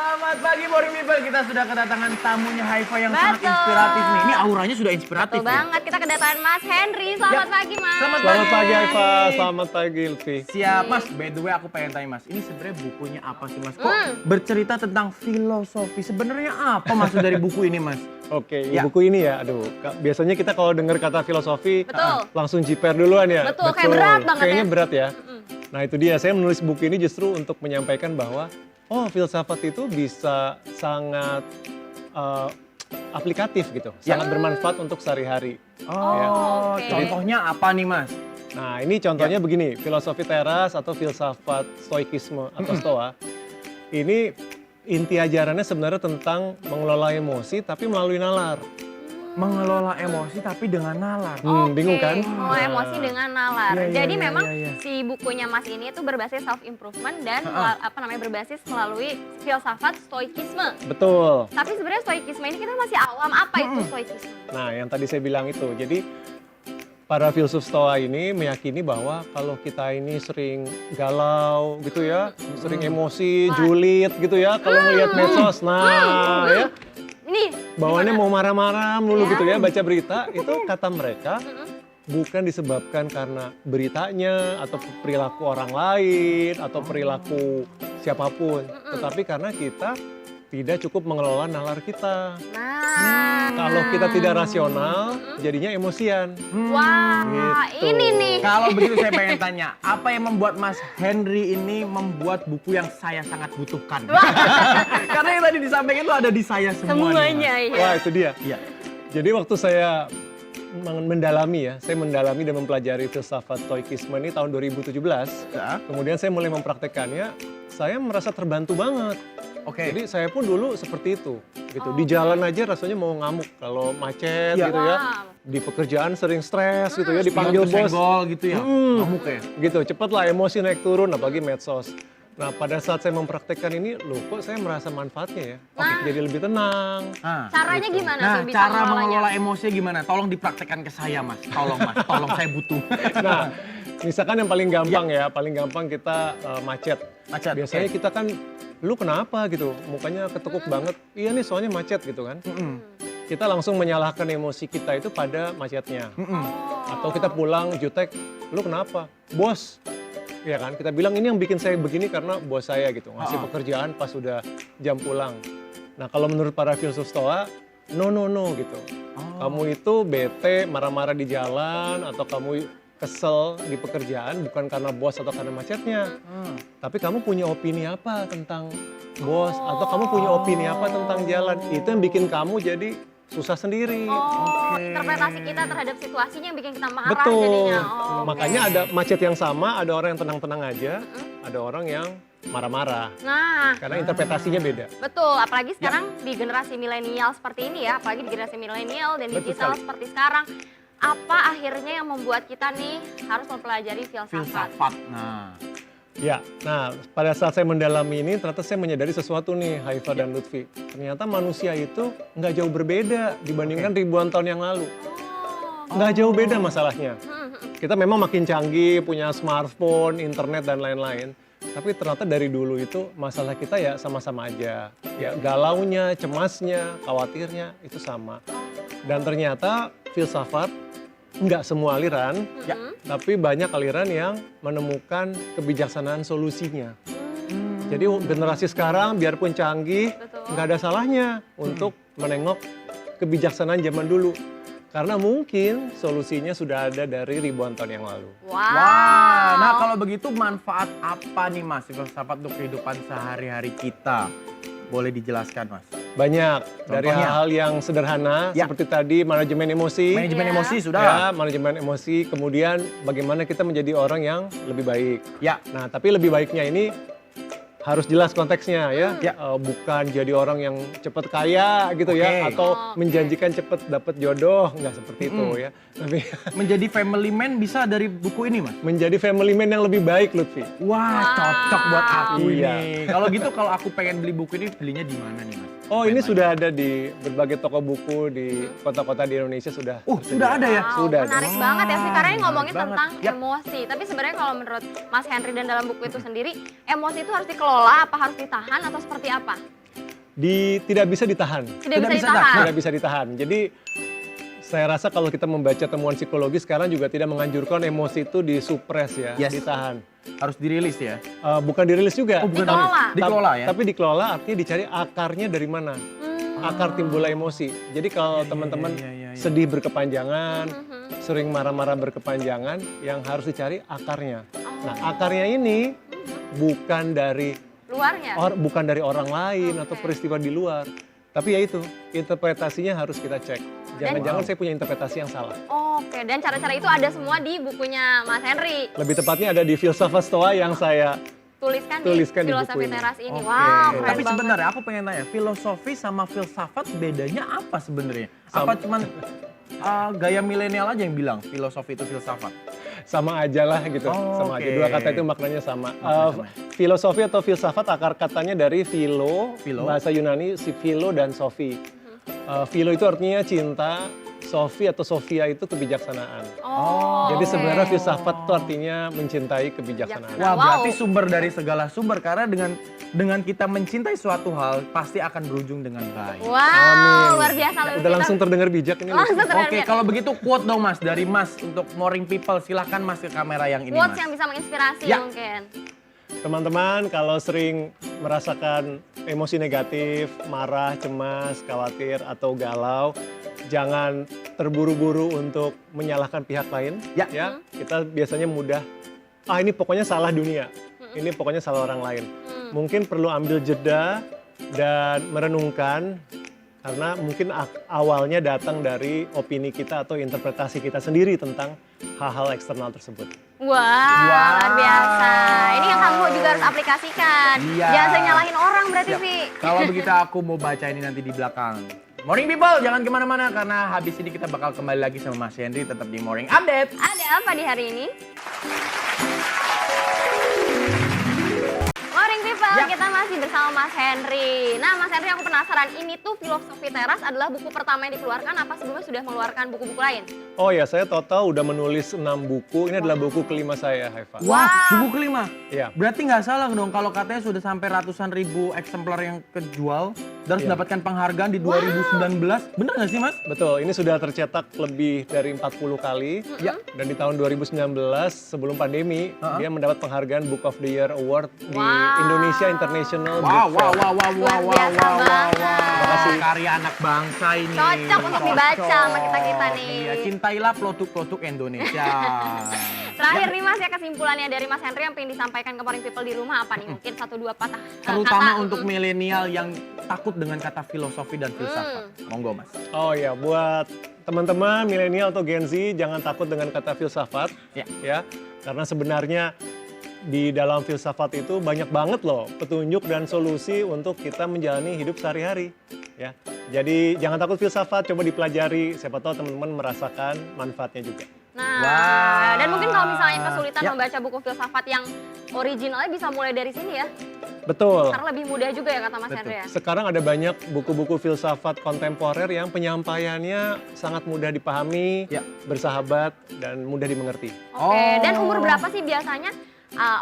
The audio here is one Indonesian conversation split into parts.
Selamat pagi Boring People, kita sudah kedatangan tamunya Haifa yang sangat inspiratif nih. Ini auranya sudah inspiratif. Betul banget, kita kedatangan Mas Henry. Selamat pagi Mas. Selamat pagi Haifa, selamat pagi Lutfi. Siap Mas, by the way aku pengen tanya Mas, ini sebenarnya bukunya apa sih Mas? Kok bercerita tentang filosofi, sebenarnya apa maksud dari buku ini Mas? Oke, buku ini ya, aduh biasanya kita kalau dengar kata filosofi langsung jiper duluan ya. Betul, kayak berat banget kayaknya ya. berat ya. Nah itu dia, saya menulis buku ini justru untuk menyampaikan bahwa filsafat itu bisa sangat aplikatif gitu, sangat bermanfaat untuk sehari-hari. Contohnya apa nih Mas? Nah ini contohnya begini, filosofi teras atau filsafat stoikisme atau stoa. Ini inti ajarannya sebenarnya tentang mengelola emosi tapi melalui nalar. Mengelola emosi tapi dengan nalar. Bingung kan? Mengelola emosi dengan nalar. Iya, Jadi iya, memang iya. si bukunya Mas ini itu berbasis self improvement dan berbasis melalui filsafat stoikisme. Betul. Tapi sebenarnya stoikisme ini kita masih awam, apa itu stoikisme? Nah yang tadi saya bilang itu, jadi para filsuf stoa ini meyakini bahwa kalau kita ini sering galau gitu ya, sering emosi, julid gitu ya, kalau melihat medsos, ya, Ini bawaannya gimana? mau marah-marah mulu gitu ya, baca berita, itu kata mereka bukan disebabkan karena beritanya atau perilaku orang lain atau perilaku siapapun, tetapi karena kita tidak cukup mengelola nalar kita. Kalau kita tidak rasional, jadinya emosian. Wah, Gitu. ini nih. Kalau begitu saya pengen tanya, apa yang membuat Mas Henry ini membuat buku yang saya sangat butuhkan? Karena yang tadi disampaikan itu ada di saya semuanya. Semuanya ya. Wah itu dia. Iya. Jadi waktu saya saya mendalami dan mempelajari filsafat stoikisme ini tahun 2017. Ya. Kemudian saya mulai mempraktekannya, saya merasa terbantu banget. Oke. Jadi saya pun dulu seperti itu, gitu. Di jalan aja rasanya mau ngamuk kalau macet gitu ya. Di pekerjaan sering stres gitu ya, dipanggil bos. Senggol gitu ya. Ngamuk ya. Gitu, cepatlah emosi naik turun apalagi medsos. Nah pada saat saya mempraktekkan ini, loh kok saya merasa manfaatnya ya. Jadi lebih tenang. Caranya gimana Nah, tuh bisa cara mengelolanya? mengelola emosinya gimana? Tolong dipraktekkan ke saya, Mas. Tolong, Mas. Tolong, saya butuh. Nah, misalkan yang paling gampang paling gampang kita macet. Macet, Biasanya oke. kita kan, lu kenapa gitu, mukanya ketekuk banget. Iya nih soalnya macet gitu kan. Kita langsung menyalahkan emosi kita itu pada macetnya. Atau kita pulang jutek, lu kenapa? Bos. Ya kan, kita bilang ini yang bikin saya begini karena bos saya gitu. Ngasih pekerjaan pas sudah jam pulang. Nah kalau menurut para filsuf stoa, no gitu. Kamu itu bete, marah-marah di jalan, atau kamu kesel di pekerjaan bukan karena bos atau karena macetnya. Tapi kamu punya opini apa tentang bos, atau kamu punya opini apa tentang jalan. Itu yang bikin kamu jadi susah sendiri. Interpretasi kita terhadap situasinya yang bikin kita marah Betul. jadinya. Makanya ada macet yang sama, ada orang yang tenang-tenang aja, ada orang yang marah-marah. Nah, Karena interpretasinya beda. betul. Apalagi sekarang di generasi milenial seperti ini ya, apalagi di generasi milenial dan Betul digital sekali. seperti sekarang. Apa akhirnya yang membuat kita nih harus mempelajari filsafat? Filsafat. Nah, Ya, nah pada saat saya mendalami ini ternyata saya menyadari sesuatu nih Haifa dan Lutfi. Ternyata manusia itu nggak jauh berbeda dibandingkan ribuan tahun yang lalu. Nggak jauh beda masalahnya. Kita memang makin canggih, punya smartphone, internet dan lain-lain. Tapi ternyata dari dulu itu masalah kita ya sama-sama aja. Ya galaunya, cemasnya, khawatirnya itu sama. Dan ternyata filsafat nggak semua aliran, tapi banyak aliran yang menemukan kebijaksanaan solusinya. Jadi generasi sekarang biarpun canggih, nggak ada salahnya untuk menengok kebijaksanaan zaman dulu. Karena mungkin solusinya sudah ada dari ribuan tahun yang lalu. Wah, nah kalau begitu manfaat apa nih Mas filsafat untuk kehidupan sehari-hari kita? Boleh dijelaskan Mas? Banyak, dari Contohnya? hal-hal yang sederhana seperti tadi manajemen emosi. Manajemen emosi sudah. Ya, manajemen emosi, kemudian bagaimana kita menjadi orang yang lebih baik. Ya. Nah, tapi lebih baiknya ini harus jelas konteksnya ya. Bukan jadi orang yang cepat kaya gitu ya, atau menjanjikan cepat dapat jodoh, nggak seperti itu ya. Tapi Menjadi family man bisa dari buku ini Mas? menjadi family man yang lebih baik, Lutfi. Wah, cocok buat aku Iya. ini. Kalau gitu kalau aku pengen beli buku ini, belinya di mana nih Mas? Oh, ini sudah ada di berbagai toko buku di kota-kota di Indonesia sudah. Sudah ada ya? Sudah ada. Menarik banget ya sih, karena ini ngomongin menarik tentang banget. emosi. Tapi sebenarnya kalau menurut Mas Henry dan dalam buku itu sendiri, emosi itu harus dikelola, apa harus ditahan atau seperti apa? tidak bisa ditahan. Tidak bisa bisa ditahan. Tidak bisa ditahan. Jadi saya rasa kalau kita membaca temuan psikologi sekarang juga tidak menganjurkan emosi itu disupres ya, Yes. ditahan. Harus dirilis ya. Bukan dirilis juga. Oh, bukan Dikelola. Dikelola ya. Tapi dikelola artinya dicari akarnya dari mana. Akar timbulnya emosi. Jadi kalau teman-teman iya. sedih berkepanjangan, sering marah-marah berkepanjangan, yang harus dicari akarnya. Nah, akarnya ini bukan dari Luarnya. bukan dari orang lain atau Oke. peristiwa di luar. Tapi ya itu, interpretasinya harus kita cek. Jangan-jangan saya punya interpretasi yang salah. Oke, dan cara-cara itu ada semua di bukunya Mas Henry. Lebih tepatnya ada di Filsafat Stoa yang saya Tuliskan Tuliskan di di filosofi buku ini. teras ini. Oke. Wow, keren Tapi banget. sebenarnya aku pengen tanya, filosofi sama filsafat bedanya apa sebenarnya? Sama. Apa cuman gaya milenial aja yang bilang filosofi itu filsafat? sama aja lah gitu. Oh, Sama aja. oke. Dua kata itu maknanya sama. Maknanya sama. Filosofi atau filsafat akar katanya dari philo, Philo. bahasa Yunani si philo dan sofi. Philo itu artinya cinta, sofi atau sofia itu kebijaksanaan. Oh, Jadi oke. sebenarnya filsafat itu artinya mencintai kebijaksanaan. Nah, Wah, berarti wow. sumber dari segala sumber karena dengan kita mencintai suatu hal pasti akan berujung dengan baik. Wow, Amin. luar biasa. Udah langsung terdengar bijak ini. Langsung terdengar. Oke, kalau begitu quote dong Mas dari Mas untuk Morning People. Silahkan Mas ke kamera yang ini Quotes Mas. yang bisa menginspirasi Ya. mungkin. Teman-teman kalau sering merasakan emosi negatif, marah, cemas, khawatir, atau galau, jangan terburu-buru untuk menyalahkan pihak lain. Ya. Kita biasanya mudah, ini pokoknya salah dunia, ini pokoknya salah orang lain. Mungkin perlu ambil jeda dan merenungkan, karena mungkin awalnya datang dari opini kita atau interpretasi kita sendiri tentang hal-hal eksternal tersebut. Wah, Wow. luar biasa. Ini yang kamu juga harus aplikasikan. Iya. Jangan sering nyalahin orang berarti, Siap. Vi. Kalau begitu aku mau baca ini nanti di belakang. Morning People, jangan kemana-mana karena habis ini kita bakal kembali lagi sama Mas Henry tetap di Morning Update. Ada apa di hari ini? Morning people, Ya. kita masih bersama Mas Henry. Nah, Mas Henry, aku penasaran, ini tuh Filosofi Teras adalah buku pertama yang dikeluarkan, apa sebelumnya sudah mengeluarkan buku-buku lain? Oh ya, saya total udah menulis 6 buku. Ini adalah buku kelima saya, Haifa. Wah, buku kelima. Iya. Berarti nggak salah dong kalau katanya sudah sampai ratusan ribu eksemplar yang kejual dan harus Iya. mendapatkan penghargaan di 2019. Bener nggak sih Mas? Betul, ini sudah tercetak lebih dari 40 kali. Ya. Dan di tahun 2019, sebelum pandemi, dia mendapat penghargaan Book of the Year Award di Wow. Indonesia International Book Wow, Fair. Luar biasa banget. Makasih karya anak bangsa ini. Cocok untuk dibaca sama kita-kita nih. Iya, cintailah produk-produk Indonesia. Terakhir nih Mas, ya kesimpulannya dari Mas Henry yang pengen disampaikan ke Morning People di rumah apa nih? Mungkin 1-2 patah Terutama kata. untuk milenial yang takut dengan kata filosofi dan filsafat. Monggo Mas. Oh ya, buat teman-teman milenial atau Gen Z, jangan takut dengan kata filsafat. Ya. Karena sebenarnya di dalam filsafat itu banyak banget loh petunjuk dan solusi untuk kita menjalani hidup sehari-hari. Ya. Jadi jangan takut filsafat, coba dipelajari. Siapa tahu teman-teman merasakan manfaatnya juga. Nah, Wah. dan mungkin kalau misalnya kesulitan Ya. membaca buku filsafat yang originalnya bisa mulai dari sini ya. Betul. Karena lebih mudah juga ya kata Mas Henry ya. Sekarang ada banyak buku-buku filsafat kontemporer yang penyampaiannya sangat mudah dipahami, Ya. bersahabat, dan mudah dimengerti. Oke, dan Oh. umur berapa sih biasanya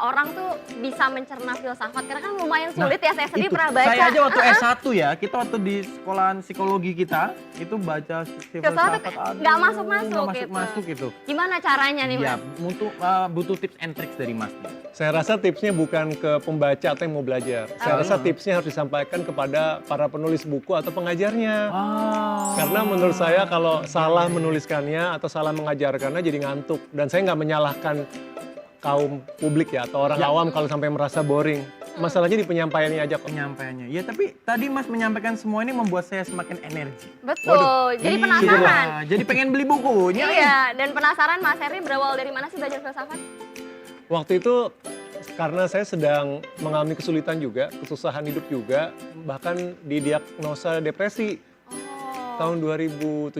orang tuh bisa mencerna filsafat? Karena kan lumayan sulit ya, saya sendiri Itu, pernah baca. saya aja waktu S1 ya, kita waktu di sekolahan psikologi kita, itu baca Filsafat aduh, nggak masuk-masuk nggak gitu. masuk-masuk gitu. Gimana caranya nih Iya, Mas? butuh tips and tricks dari Mas. Saya rasa tipsnya bukan ke pembaca atau yang mau belajar. Saya rasa tipsnya harus disampaikan kepada para penulis buku atau pengajarnya. Karena menurut saya kalau salah menuliskannya atau salah mengajarkannya jadi ngantuk. Dan saya nggak menyalahkan kaum publik ya atau orang awam kalau sampai merasa boring. Masalahnya di penyampaiannya aja kok. Penyampaiannya. Ya tapi tadi Mas menyampaikan semua ini membuat saya semakin energi. Betul, jadi Iya, penasaran. jadi pengen beli bukunya. Iya, dan penasaran Mas Henry berawal dari mana sih belajar filsafat? Waktu itu karena saya sedang mengalami kesulitan juga, kesusahan hidup juga, bahkan didiagnosa depresi tahun 2017.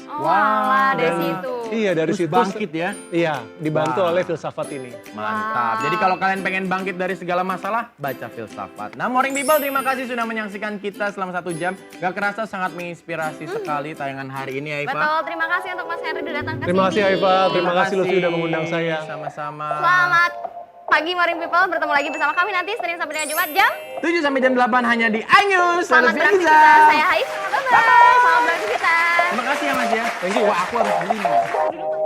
Oh, alah, dari Dan- situ. Iya, dari Terus situ bangkit ya. Iya, dibantu Wah. oleh filsafat ini. Mantap. Wow. Jadi kalau kalian pengen bangkit dari segala masalah, baca filsafat. Nah, Morning People, terima kasih sudah menyaksikan kita selama 1 jam. Gak kerasa sangat menginspirasi sekali tayangan hari ini, Aifa. Betul, terima kasih untuk Mas Henry udah datang ke Terima sini. kasih Haifa, terima kasih Lutfi udah mengundang saya. Sama-sama. Selamat pagi Morning People, bertemu lagi bersama kami nanti Senin sampai dengan Jumat jam 7 sampai jam 8 hanya di iNews. Selamat beraktivitas. Saya Haifah, bye-bye. Selamat beraktivitas. Terima kasih ya Mas ya. Thank you. Wah, aku harus beli nih.